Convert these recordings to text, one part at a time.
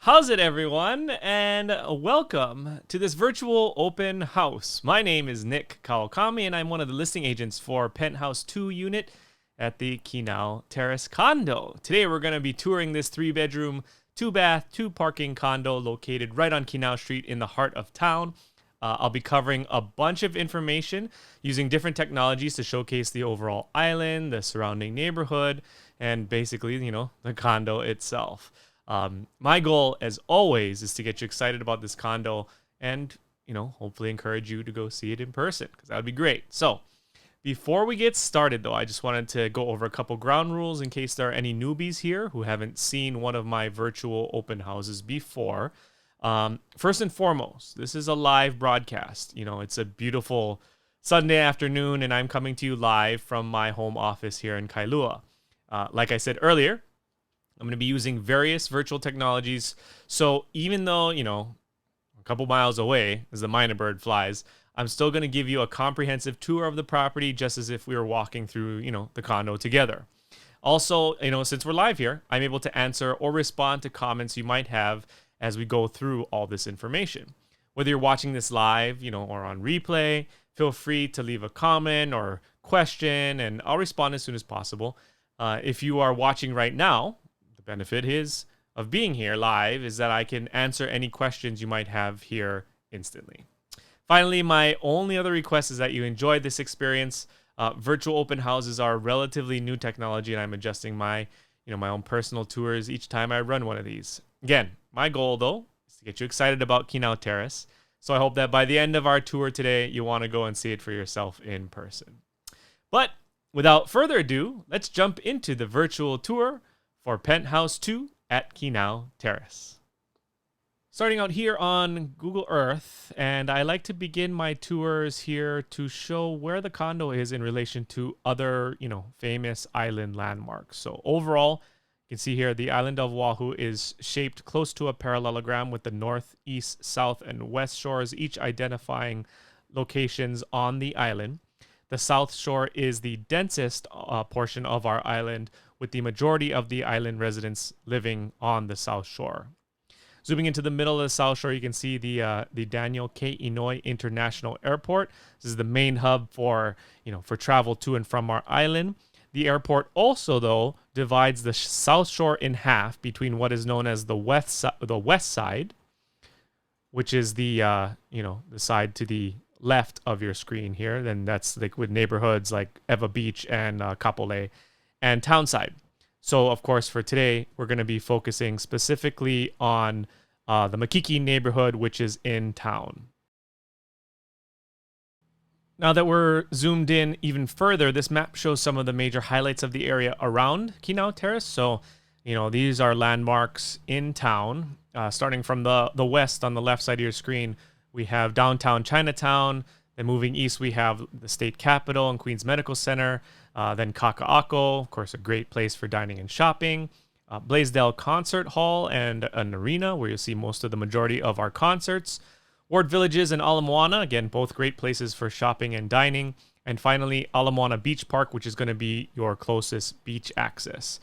How's it, everyone? And welcome to this virtual open house. My name is Nick Kawakami, and I'm one of the listing agents for Penthouse 2 unit at the Kinau Terrace condo. Today, we're going to be touring this 3-bedroom, 2-bath, 2-parking condo located right on Kinau Street in the heart of town. I'll be covering a bunch of information using different technologies to showcase the overall island, the surrounding neighborhood, and basically, the condo itself. My goal, as always, is to get you excited about this condo and, hopefully encourage you to go see it in person, because that would be great. So before we get started, though, I just wanted to go over a couple ground rules in case there are any newbies here who haven't seen one of my virtual open houses before. First and foremost, this is a live broadcast. It's a beautiful Sunday afternoon, and I'm coming to you live from my home office here in Kailua. Like I said earlier, I'm going to be using various virtual technologies. So even though, a couple miles away as the minor bird flies, I'm still going to give you a comprehensive tour of the property just as if we were walking through, the condo together. Also, since we're live here, I'm able to answer or respond to comments you might have as we go through all this information. Whether you're watching this live, or on replay, feel free to leave a comment or question, and I'll respond as soon as possible. If you are watching right now, benefit of being here live is that I can answer any questions you might have here instantly. Finally, my only other request is that you enjoyed this experience. Virtual open houses are relatively new technology, and I'm adjusting my own personal tours each time I run one of these. Again, my goal, though, is to get you excited about Kinau Terrace. So I hope that by the end of our tour today, you want to go and see it for yourself in person. But without further ado, let's jump into the virtual tour for Penthouse 2 at Kinau Terrace. Starting out here on Google Earth, and I like to begin my tours here to show where the condo is in relation to other, famous island landmarks. So overall, you can see here the island of Oahu is shaped close to a parallelogram with the north, east, south, and west shores, each identifying locations on the island. The south shore is the densest portion of our island, with the majority of the island residents living on the south shore. Zooming into the middle of the south shore, you can see the Daniel K. Inouye International Airport. This is the main hub for travel to and from our island. The airport also, though, divides the south shore in half between what is known as the west side, which is the the side to the left of your screen here. Then that's like with neighborhoods like Eva Beach and Kapolei, and Townside. So, of course, for today, we're going to be focusing specifically on the Makiki neighborhood, which is in town. Now that we're zoomed in even further, this map shows some of the major highlights of the area around Kinau Terrace. So, these are landmarks in town. Starting from the west on the left side of your screen, we have downtown Chinatown. Then moving east, we have the state capitol and Queens Medical Center. Then Kaka'ako, of course, a great place for dining and shopping. Blaisdell Concert Hall and an arena where you'll see most of the majority of our concerts. Ward Villages and Ala Moana, again, both great places for shopping and dining. And finally, Ala Moana Beach Park, which is going to be your closest beach access.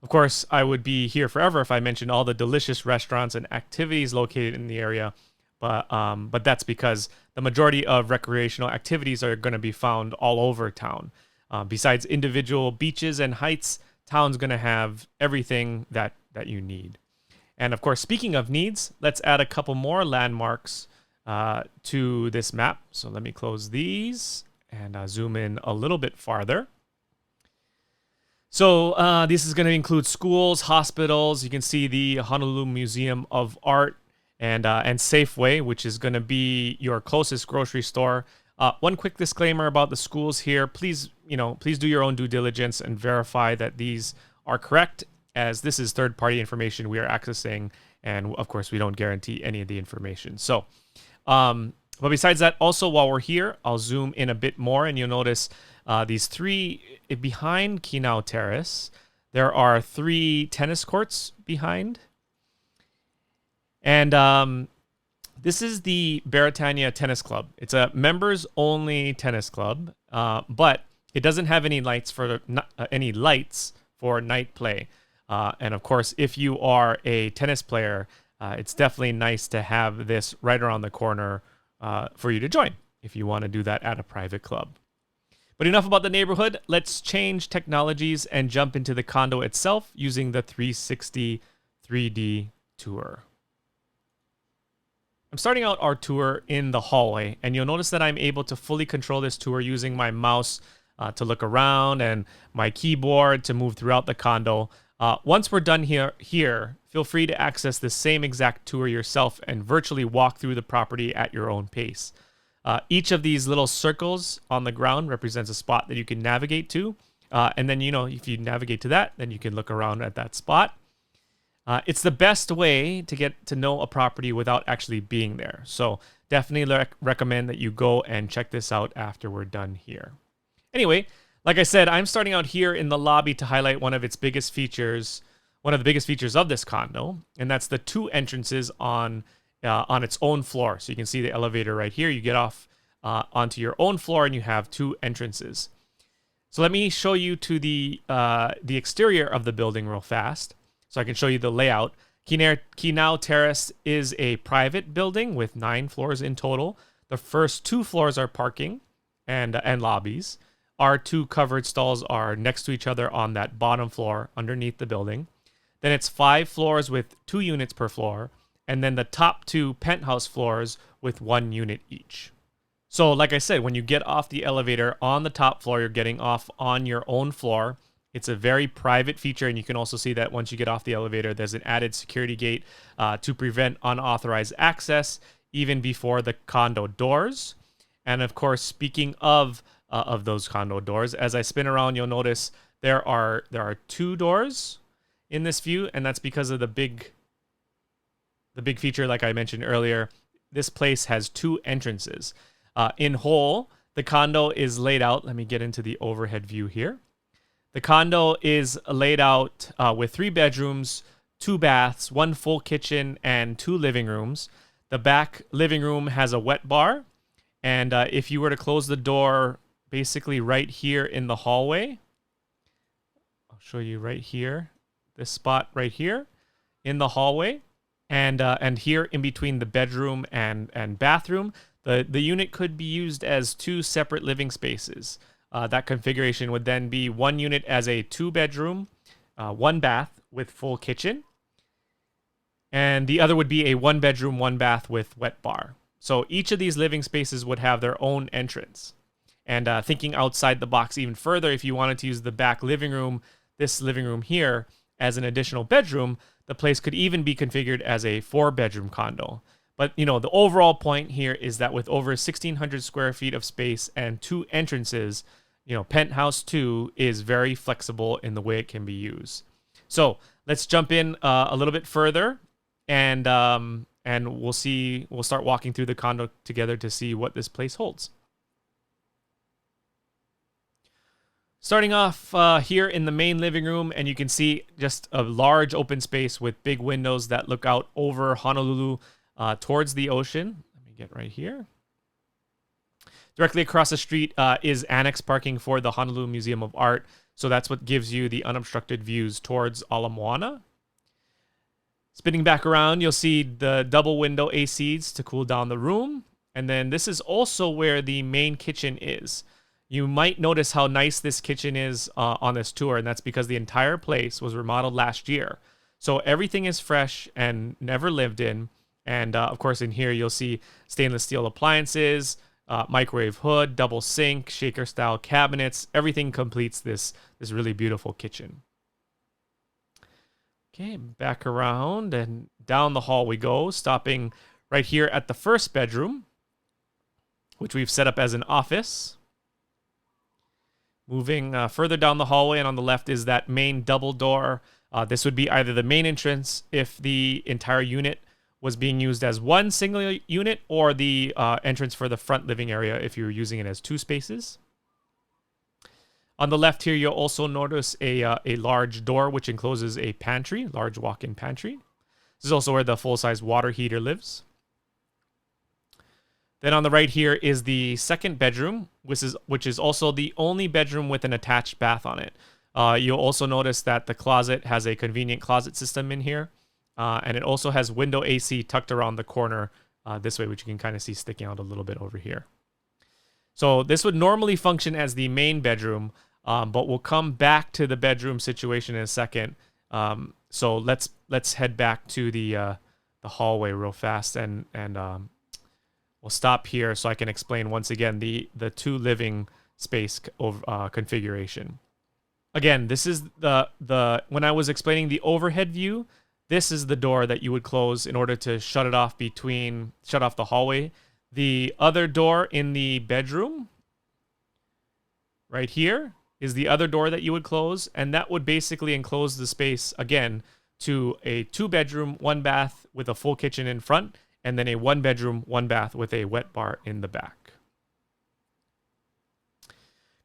Of course, I would be here forever if I mentioned all the delicious restaurants and activities located in the area. But that's because the majority of recreational activities are going to be found all over town. Besides individual beaches and heights, town's going to have everything that you need. And of course, speaking of needs, let's add a couple more landmarks to this map. So let me close these and zoom in a little bit farther. So this is going to include schools, hospitals. You can see the Honolulu Museum of Art and Safeway, which is going to be your closest grocery store. One quick disclaimer about the schools here. Please do your own due diligence and verify that these are correct, as this is third-party information we are accessing, and of course, we don't guarantee any of the information. So, but besides that, also while we're here, I'll zoom in a bit more, and you'll notice these three behind Kinau Terrace. There are 3 tennis courts behind, and this is the Baratania Tennis Club. It's a members-only tennis club, but it doesn't have any lights for night play. And of course, if you are a tennis player, it's definitely nice to have this right around the corner for you to join if you want to do that at a private club. But enough about the neighborhood. Let's change technologies and jump into the condo itself using the 360 3D tour. I'm starting out our tour in the hallway, and you'll notice that I'm able to fully control this tour using my mouse to look around and my keyboard to move throughout the condo. Once we're done here, feel free to access the same exact tour yourself and virtually walk through the property at your own pace. Each of these little circles on the ground represents a spot that you can navigate to. And then, if you navigate to that, then you can look around at that spot. It's the best way to get to know a property without actually being there. So definitely recommend that you go and check this out after we're done here. Anyway, like I said, I'm starting out here in the lobby to highlight one of the biggest features of this condo, and that's the two entrances on its own floor. So you can see the elevator right here. You get off onto your own floor, and you have two entrances. So let me show you to the exterior of the building real fast, so I can show you the layout. Kinau Terrace is a private building with 9 floors in total. The first 2 floors are parking and lobbies. Our 2 covered stalls are next to each other on that bottom floor underneath the building. Then it's 5 floors with 2 units per floor, and then the top 2 penthouse floors with 1 unit each. So like I said, when you get off the elevator on the top floor, you're getting off on your own floor. It's a very private feature, and you can also see that once you get off the elevator, there's an added security gate to prevent unauthorized access even before the condo doors. And of course, speaking of those condo doors, as I spin around, you'll notice there are 2 doors in this view, and that's because of the big feature, like I mentioned earlier. This place has 2 entrances. In whole, the condo is laid out. Let me get into the overhead view here. The condo is laid out with 3 bedrooms, 2 baths, 1 full kitchen, and 2 living rooms. The back living room has a wet bar, and if you were to close the door basically right here in the hallway, I'll show you right here, this spot right here in the hallway, and here in between the bedroom and bathroom, the unit could be used as 2 separate living spaces. That configuration would then be 1 unit as a 2-bedroom, 1 bath with full kitchen, and the other would be a 1-bedroom, 1 bath with wet bar. So each of these living spaces would have their own entrance. And thinking outside the box even further, if you wanted to use the back living room, this living room here, as an additional bedroom, the place could even be configured as a 4-bedroom condo. But, the overall point here is that with over 1,600 square feet of space and 2 entrances, Penthouse 2 is very flexible in the way it can be used. So let's jump in a little bit further, and we'll start walking through the condo together to see what this place holds. Starting off here in the main living room, and you can see just a large open space with big windows that look out over Honolulu towards the ocean. Let me get right here. Directly across the street is annex parking for the Honolulu Museum of Art. So that's what gives you the unobstructed views towards Ala Moana. Spinning back around, you'll see the double window ACs to cool down the room. And then this is also where the main kitchen is. You might notice how nice this kitchen is on this tour, and that's because the entire place was remodeled last year. So everything is fresh and never lived in. And of course, in here, you'll see stainless steel appliances, microwave hood, double sink, shaker style cabinets. Everything completes this really beautiful kitchen. Okay, back around and down the hall we go, stopping right here at the first bedroom, which we've set up as an office. Moving further down the hallway, and on the left is that main double door. This would be either the main entrance if the entire unit was being used as 1 single unit, or the entrance for the front living area if you were using it as 2 spaces. On the left here, you'll also notice a large door which encloses a pantry, large walk-in pantry. This is also where the full-size water heater lives. Then on the right here is the second bedroom, which is also the only bedroom with an attached bath on it. You'll also notice that the closet has a convenient closet system in here. And it also has window AC tucked around the corner this way, which you can kind of see sticking out a little bit over here. So this would normally function as the main bedroom, but we'll come back to the bedroom situation in a second. So let's head back to the hallway real fast, and we'll stop here so I can explain once again the two living space configuration. Again, this is the when I was explaining the overhead view, this is the door that you would close in order to shut off the hallway. The other door in the bedroom, right here, is the other door that you would close, and that would basically enclose the space, again, to a 2-bedroom, 1-bath with a full kitchen in front, and then a 1-bedroom, 1-bath with a wet bar in the back.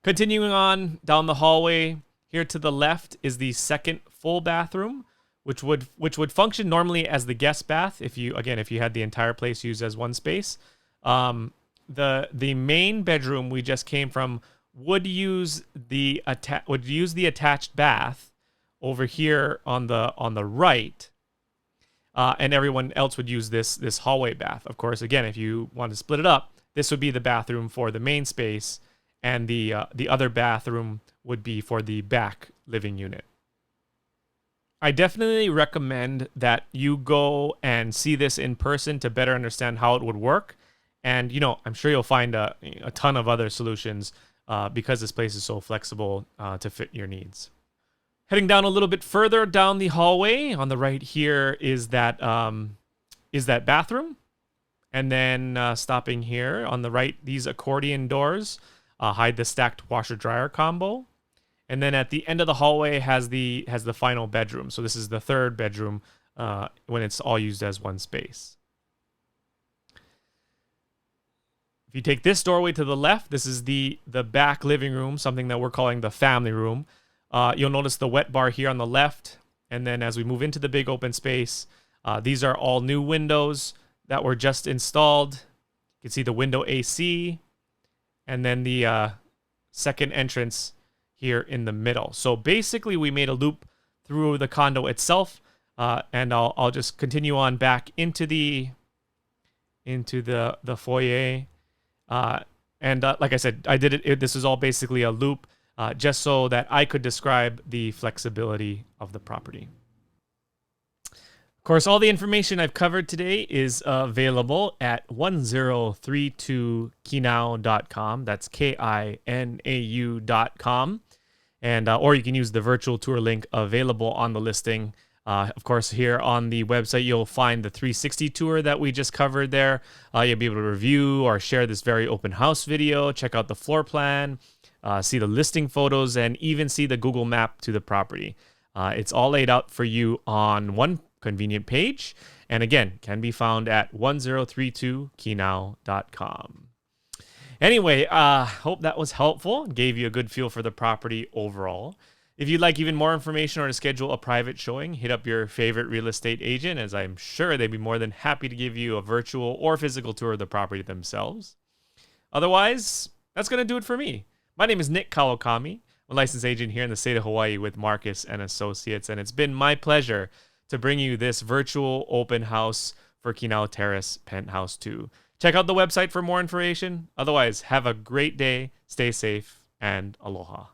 Continuing on down the hallway, here to the left is the second full bathroom, which would function normally as the guest bath if you had the entire place used as one space. The main bedroom we just came from would use the attached bath over here on the right, and everyone else would use this hallway bath. Of course, again, if you want to split it up, this would be the bathroom for the main space, and the other bathroom would be for the back living unit. I definitely recommend that you go and see this in person to better understand how it would work. And, I'm sure you'll find a ton of other solutions because this place is so flexible to fit your needs. Heading down a little bit further down the hallway, on the right here is that bathroom. And then stopping here on the right, these accordion doors hide the stacked washer-dryer combo. And then at the end of the hallway has the final bedroom. So this is the third bedroom when it's all used as one space. If you take this doorway to the left, this is the back living room, something that we're calling the family room. You'll notice the wet bar here on the left. And then as we move into the big open space, these are all new windows that were just installed. You can see the window AC. And then the second entrance here in the middle. So basically we made a loop through the condo itself, and I'll just continue on back into the foyer. And like I said, I did it. This is all basically a loop, just so that I could describe the flexibility of the property. Of course, all the information I've covered today is available at 1032kinau.com. That's KINAU.com. And or you can use the virtual tour link available on the listing. Of course, here on the website, you'll find the 360 tour that we just covered there. You'll be able to review or share this very open house video, check out the floor plan, see the listing photos, and even see the Google map to the property. It's all laid out for you on one convenient page, and again, can be found at 1032kinau.com. Anyway, hope that was helpful, gave you a good feel for the property overall. If you'd like even more information or to schedule a private showing, hit up your favorite real estate agent, as I'm sure they'd be more than happy to give you a virtual or physical tour of the property themselves. Otherwise, that's going to do it for me. My name is Nick Kawakami. I'm a licensed agent here in the state of Hawaii with Marcus and Associates, and it's been my pleasure to bring you this virtual open house for Kinau Terrace Penthouse 2. Check out the website for more information. Otherwise, have a great day, stay safe, and aloha.